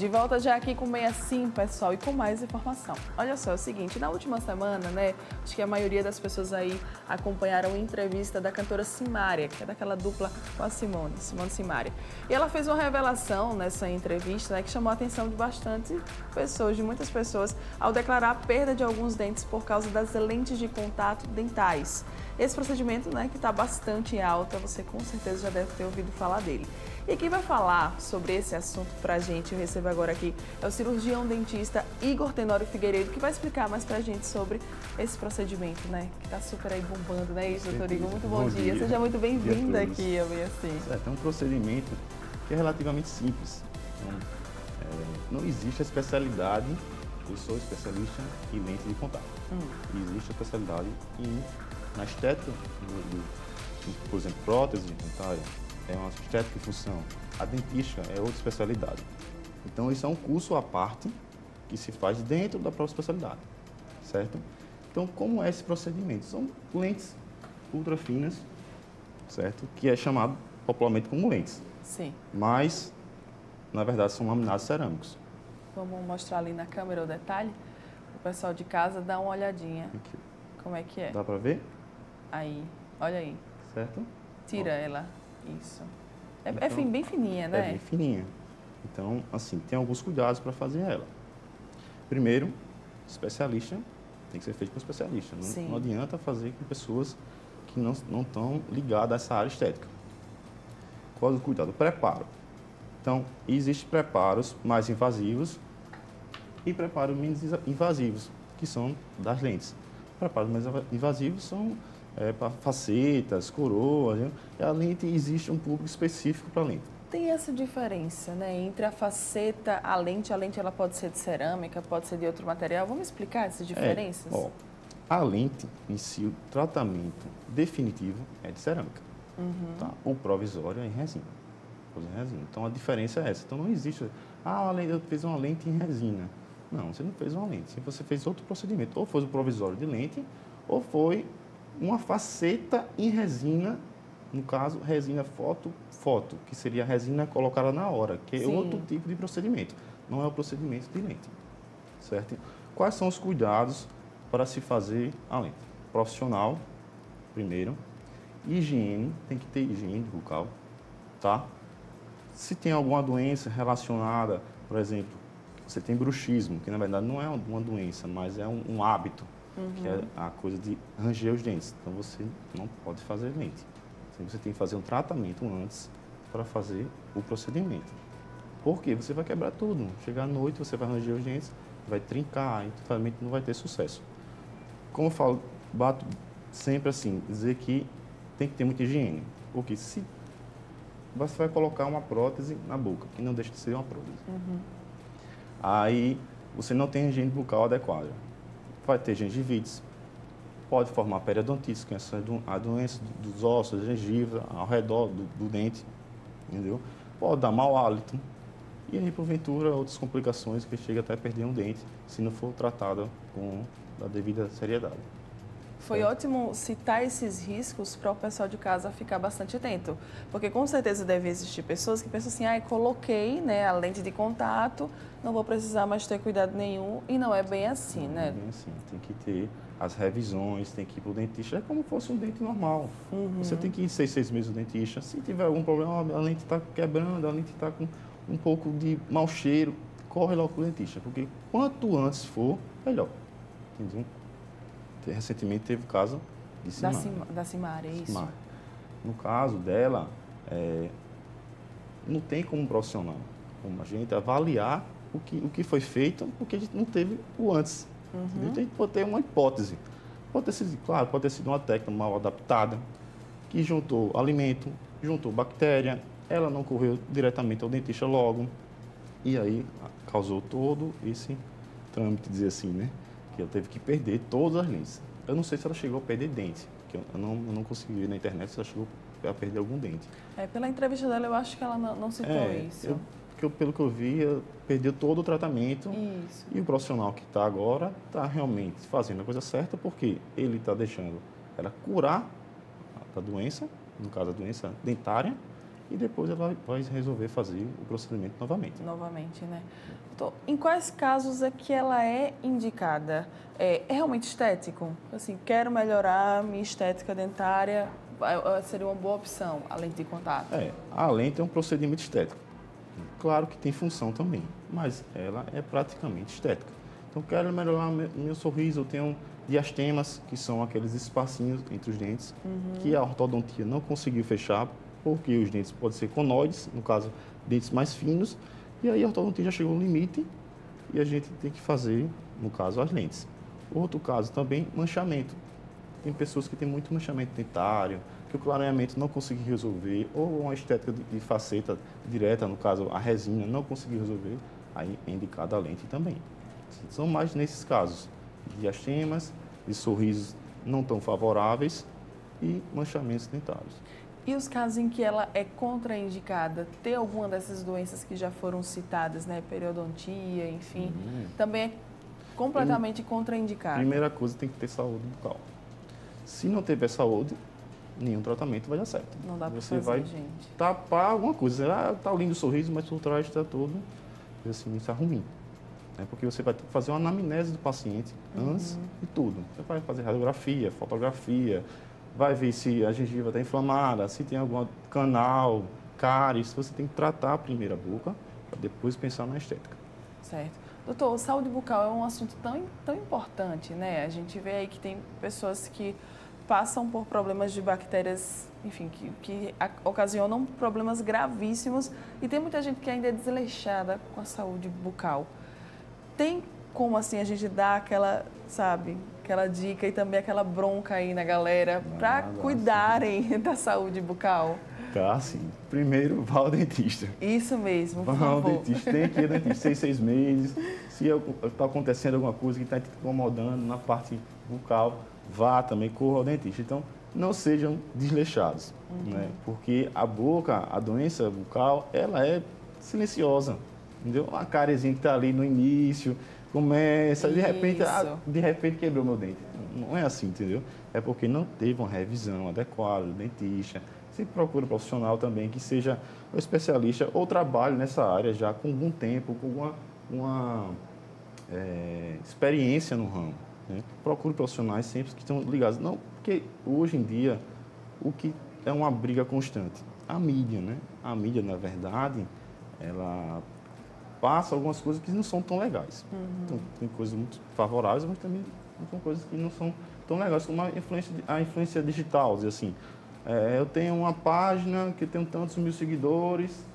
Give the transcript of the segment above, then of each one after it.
De volta já aqui com Bem Assim, pessoal, e com mais informação. Olha só, é o seguinte, na última semana, né, acho que a maioria das pessoas aí acompanharam a entrevista da cantora Simária, que é daquela dupla com a Simone Simaria. E ela fez uma revelação nessa entrevista, né, que chamou a atenção de bastante pessoas, de muitas pessoas, ao declarar a perda de alguns dentes por causa das lentes de contato dentais. Esse procedimento, né, que está bastante em alta, você com certeza já deve ter ouvido falar dele. E quem vai falar sobre esse assunto pra gente, eu recebo agora aqui, é o cirurgião dentista Igor Tenório Figueiredo, que vai explicar mais pra gente sobre esse procedimento, né? Que tá super aí bombando, né? Isso, doutor Igor, muito bom dia. Seja muito bem-vindo aqui, eu Bem Assim. É um procedimento que é relativamente simples. Então, não existe a especialidade, eu sou especialista em lente de contato. Existe a especialidade na estética, por exemplo, prótese dentária. É uma estética e função. A dentística é outra especialidade. Então, isso é um curso à parte que se faz dentro da própria especialidade, certo? Então, como é esse procedimento? São lentes ultra finas, certo? Que é chamado popularmente como lentes. Sim. Mas, na verdade, são laminados cerâmicos. Vamos mostrar ali na câmera o detalhe? O pessoal de casa dá uma olhadinha. Aqui. Como é que é? Dá para ver? Aí, olha aí. Certo? Tira ela. Isso. Então, bem fininha, né? É bem fininha. Então, assim, tem alguns cuidados para fazer ela. Primeiro, especialista, tem que ser feito com especialista. Não adianta fazer com pessoas que não estão ligadas a essa área estética. Qual é o cuidado? Preparo. Então, existem preparos mais invasivos e preparos menos invasivos, que são das lentes. Preparos mais invasivos são para facetas, coroas, né? E a lente, existe um público específico para a lente. Tem essa diferença, né, entre a faceta, a lente ela pode ser de cerâmica, pode ser de outro material. Vamos explicar essas diferenças? A lente em si, o tratamento definitivo é de cerâmica. Tá? O provisório é em resina. Então a diferença é essa. Então não existe, eu fiz uma lente em resina. Não, você não fez uma lente, você fez outro procedimento. Ou foi o provisório de lente, ou foi uma faceta em resina, no caso, resina foto, que seria a resina colocada na hora, que é outro tipo de procedimento. Não é o procedimento de lente, certo? Quais são os cuidados para se fazer a lente? Profissional, primeiro. Higiene, tem que ter higiene bucal, tá? Se tem alguma doença relacionada, por exemplo, você tem bruxismo, que na verdade não é uma doença, mas é um hábito, que é a coisa de ranger os dentes. Então você não pode fazer lente. Você tem que fazer um tratamento antes para fazer o procedimento. Por quê? Você vai quebrar tudo. Chegar à noite, você vai ranger os dentes, vai trincar, e totalmente não vai ter sucesso. Como eu falo, bato sempre assim, dizer que tem que ter muita higiene. Porque se você vai colocar uma prótese na boca, que não deixa de ser uma prótese. Aí você não tem higiene bucal adequada. Vai ter gengivites, pode formar periodontites, que é a doença dos ossos, da gengiva, ao redor do dente, entendeu? Pode dar mau hálito. E aí, porventura, outras complicações que chega até a perder um dente, se não for tratada com a devida seriedade. Foi ótimo citar esses riscos para o pessoal de casa ficar bastante atento, porque com certeza deve existir pessoas que pensam assim, coloquei, né, a lente de contato, não vou precisar mais ter cuidado nenhum, e não é bem assim, né? Não é bem assim, tem que ter as revisões, tem que ir para o dentista, é como se fosse um dente normal. Você tem que ir 6 meses no dentista, se tiver algum problema, a lente está quebrando, a lente está com um pouco de mau cheiro, corre logo para o dentista, porque quanto antes for, melhor, entendeu? Recentemente teve o caso de Simária. Da Simária, isso. Simária. No caso dela, não tem como profissional, como a gente avaliar o que foi feito, porque a gente não teve o antes. A gente pode ter uma hipótese. Pode ter sido uma técnica mal adaptada, que juntou alimento, juntou bactéria, ela não correu diretamente ao dentista logo, e aí causou todo esse trâmite, dizer assim, né? Que ela teve que perder todas as lentes. Eu não sei se ela chegou a perder dente, porque eu não consegui ver na internet se ela chegou a perder algum dente. Pela entrevista dela, eu acho que ela não citou isso. Pelo que eu vi, perdeu todo o tratamento. Isso. E o profissional que está agora está realmente fazendo a coisa certa, porque ele está deixando ela curar a doença, no caso a doença dentária, e depois ela vai resolver fazer o procedimento novamente. Novamente, né? Doutor, em quais casos é que ela é indicada? É realmente estético? Assim, quero melhorar minha estética dentária, seria uma boa opção, a lente de contato? A lente é um procedimento estético. Claro que tem função também, mas ela é praticamente estética. Então, quero melhorar meu sorriso, eu tenho diastemas, que são aqueles espacinhos entre os dentes, que a ortodontia não conseguiu fechar, porque os dentes podem ser conóides, no caso, dentes mais finos, e aí a ortodontia já chegou no limite e a gente tem que fazer, no caso, as lentes. Outro caso também, manchamento. Tem pessoas que têm muito manchamento dentário, que o clareamento não conseguiu resolver, ou uma estética de faceta direta, no caso, a resina, não conseguiu resolver, aí é indicada a lente também. São mais nesses casos, diastemas, de sorrisos não tão favoráveis e manchamentos dentários. E os casos em que ela é contraindicada, tem alguma dessas doenças que já foram citadas, né? Periodontia, enfim, também é completamente contraindicada? Primeira coisa, tem que ter saúde bucal. Se não tiver saúde, nenhum tratamento vai dar certo. Não dá para Você fazer, vai gente. tapar alguma coisa. Tá lindo o sorriso, mas por trás está todo, assim, isso é ruim. Porque você vai ter que fazer uma anamnese do paciente antes de tudo. Você vai fazer radiografia, fotografia, vai ver se a gengiva está inflamada, se tem algum canal, cáries. Você tem que tratar a primeira boca para depois pensar na estética. Certo. Doutor, saúde bucal é um assunto tão importante, né? A gente vê aí que tem pessoas que passam por problemas de bactérias, enfim, que ocasionam problemas gravíssimos e tem muita gente que ainda é desleixada com a saúde bucal. Tem como, assim, a gente dar aquela, sabe, aquela dica e também aquela bronca aí na galera para cuidarem da saúde bucal? Tá, sim. Primeiro, vá ao dentista. Isso mesmo, por favor. Vá ao dentista. Tem que ir ao dentista 6 meses. Se está acontecendo alguma coisa que está te incomodando na parte bucal, vá também, corra ao dentista. Então, não sejam desleixados, né? Porque a boca, a doença bucal, ela é silenciosa, entendeu? Uma cáriazinha que está ali no início, começa, de repente quebrou meu dente. Não é assim, entendeu? É porque não teve uma revisão adequada do dentista. Se procura um profissional também que seja um especialista ou trabalhe nessa área já com algum tempo, com uma experiência no ramo. Né? Procure profissionais sempre que estão ligados. Não, porque hoje em dia o que é uma briga constante? A mídia, né? A mídia, na verdade, ela passa algumas coisas que não são tão legais. Então, tem coisas muito favoráveis, mas também tem coisas que não são tão legais, como a influência digital, dizer assim. Eu tenho uma página que tem tantos mil seguidores,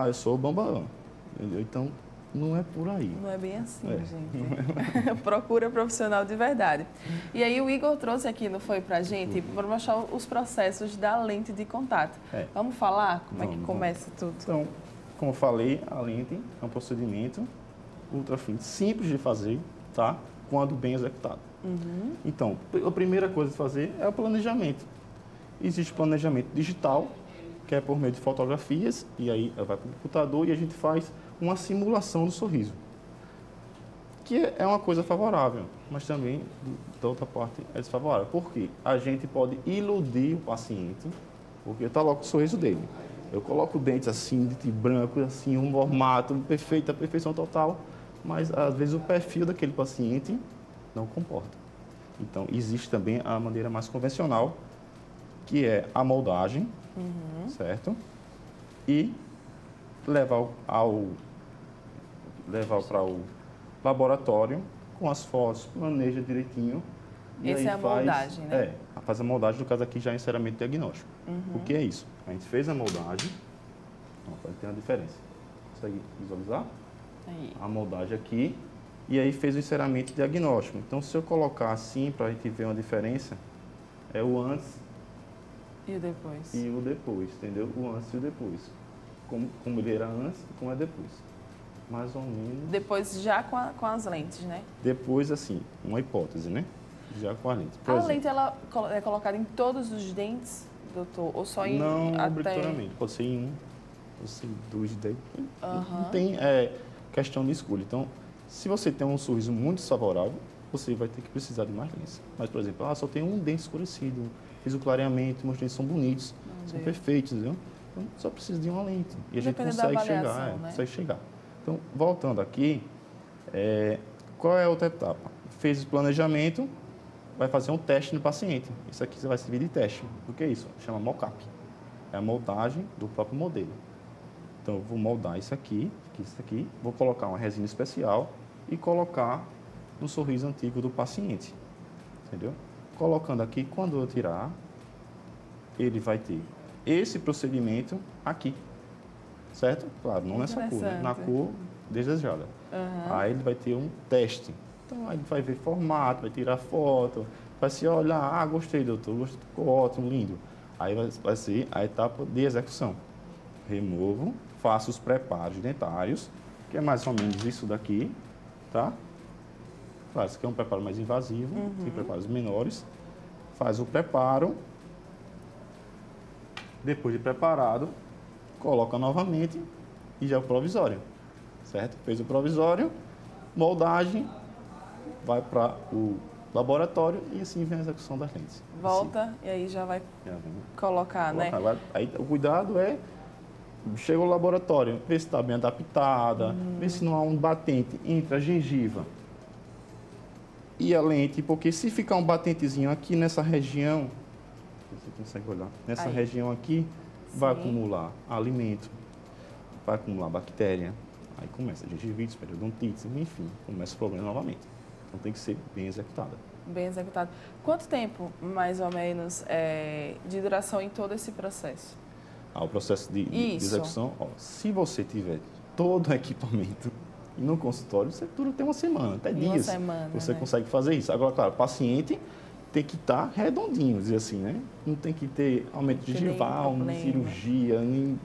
eu sou o bambam. Entendeu? Então, não é por aí. Não é bem assim, gente. Procura profissional de verdade. E aí o Igor trouxe aqui, não foi, pra gente, para mostrar os processos da lente de contato. Vamos falar como é que começa tudo? Então, como eu falei, a lente é um procedimento ultrafino, simples de fazer, tá? Quando bem executado. Então, a primeira coisa a fazer é o planejamento. Existe planejamento digital, que é por meio de fotografias, e aí vai para o computador e a gente faz uma simulação do sorriso, que é uma coisa favorável, mas também, da outra parte, é desfavorável. Por quê? A gente pode iludir o paciente, porque está logo o sorriso dele. Eu coloco dentes assim, dente branco, assim, um formato perfeito, a perfeição total, mas às vezes o perfil daquele paciente não comporta. Então, existe também a maneira mais convencional, que é a moldagem, certo? E levar para o laboratório com as fotos, planeja direitinho. Essa é a moldagem, né? Faz a moldagem, no caso aqui já é enceramento diagnóstico. O que é isso? A gente fez a moldagem, pode ter uma diferença. Consegue visualizar? Aí. A moldagem aqui, e aí fez o enceramento diagnóstico. Então, se eu colocar assim, para a gente ver uma diferença, é o antes e o depois. E o depois, entendeu? O antes e o depois. Como ele era antes e como é depois. Mais ou menos. Depois já com as lentes, né? Depois, assim, uma hipótese, né? Já com a lente. A lente, ela é colocada em todos os dentes, doutor? Ou só em... Não, obrigatoriamente. Pode ser em pode ser em 2 dentes. Não tem questão de escolha. Então, se você tem um sorriso muito desfavorável, você vai ter que precisar de mais lentes. Mas, por exemplo, só tem um dente escurecido, fiz o clareamento, meus dentes são bonitos, são perfeitos, entendeu? Eu só preciso de uma lente. E a gente Depende da consegue chegar, avaliação, né? consegue chegar. Então, voltando aqui, qual é a outra etapa? Fez o planejamento, vai fazer um teste no paciente. Isso aqui vai servir de teste. O que é isso? Chama mock-up. É a moldagem do próprio modelo. Então, eu vou moldar isso aqui, vou colocar uma resina especial e colocar no sorriso antigo do paciente. Entendeu? Colocando aqui, quando eu tirar, ele vai ter esse procedimento aqui. Certo? Claro, não nessa cor, né? Na cor desejada. Aí ele vai ter um teste. Então, aí ele vai ver formato, vai tirar foto, vai se olhar, gostei, doutor, gostei, ficou ótimo, lindo. Aí vai ser a etapa de execução. Removo, faço os preparos dentários, que é mais ou menos isso daqui, tá? Claro, isso aqui é um preparo mais invasivo, tem preparos menores. Faz o preparo. Depois de preparado, coloca novamente e já é o provisório, certo? Fez o provisório, moldagem, vai para o laboratório e assim vem a execução das lentes. Volta assim. E aí já vai colocar, né? Agora, aí, o cuidado é, chega ao laboratório, ver se está bem adaptada, ver se não há um batente entre a gengiva e a lente, porque se ficar um batentezinho aqui nessa região, você consegue olhar, nessa região aqui, vai acumular alimento, vai acumular bactéria, aí começa gengivite, periodontites, enfim, começa o problema novamente. Então tem que ser bem executada. Bem executado. Quanto tempo, mais ou menos, de duração em todo esse processo? O processo de execução, se você tiver todo o equipamento e no consultório, você dura até uma semana, até dias. Uma semana, você né? consegue fazer isso. Agora, claro, o paciente tem que estar redondinho, dizer assim, né? Não tem que ter aumento gengival, nem cirurgia, nem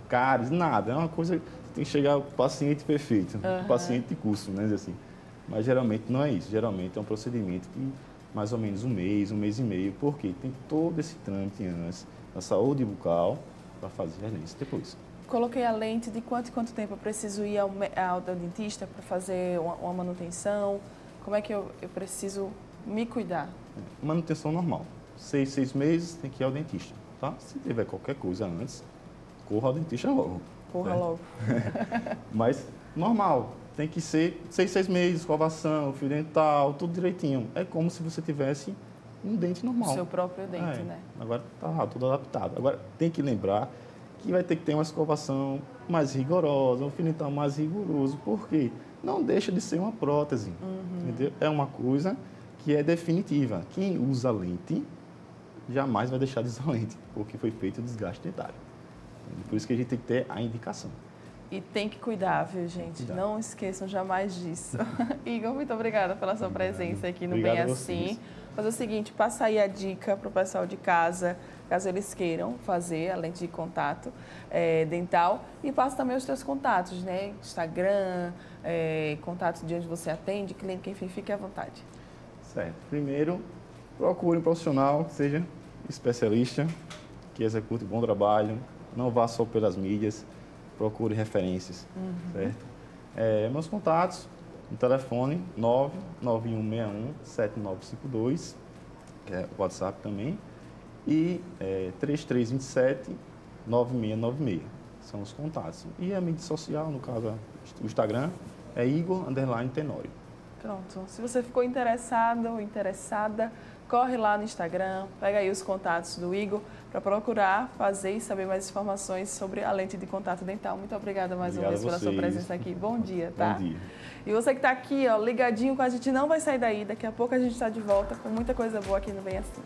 cáries, nada. É uma coisa que tem que chegar ao paciente perfeito, o paciente de curso, né? Dizer assim. Mas geralmente não é isso. Geralmente é um procedimento que mais ou menos um mês e meio, porque tem todo esse trâmite antes da saúde bucal para fazer as lentes depois. Coloquei a lente, de quanto em quanto tempo eu preciso ir ao dentista para fazer uma manutenção? Como é que eu preciso me cuidar? Manutenção normal. 6 meses tem que ir ao dentista, tá? Se tiver qualquer coisa antes, corra ao dentista logo. Corra logo. Mas normal. Tem que ser 6 meses, escovação, fio dental, tudo direitinho. É como se você tivesse um dente normal. O seu próprio dente, né? Agora tá tudo adaptado. Agora tem que lembrar que vai ter que ter uma escovação mais rigorosa, um fio dental mais rigoroso. Por quê? Não deixa de ser uma prótese. Entendeu? É uma coisa que é definitiva. Quem usa lente jamais vai deixar de usar lente, porque foi feito o desgaste dentário. Por isso que a gente tem que ter a indicação. E tem que cuidar, viu, gente? Não esqueçam jamais disso. Igor, muito obrigada pela sua presença aqui no Bem Assim. Fazer o seguinte, passa aí a dica para o pessoal de casa, caso eles queiram fazer a lente de contato dental. E passa também os seus contatos, né? Instagram, contatos de onde você atende, clínica, enfim, fique à vontade. Certo. Primeiro, procure um profissional que seja especialista, que execute bom trabalho, não vá só pelas mídias. Procure referências, certo? Meus contatos, no telefone 99161-7952, que é o WhatsApp também, e 3327-9696, são os contatos. E a mídia social, no caso, o Instagram, é Igor_Tenório. Pronto. Se você ficou interessado ou interessada, corre lá no Instagram, pega aí os contatos do Igor para procurar fazer e saber mais informações sobre a lente de contato dental. Muito obrigada mais uma vez pela sua presença aqui. Bom dia, tá? Bom dia. E você que está aqui, ó, ligadinho com a gente, não vai sair daí. Daqui a pouco a gente está de volta com muita coisa boa aqui no Bem Assim.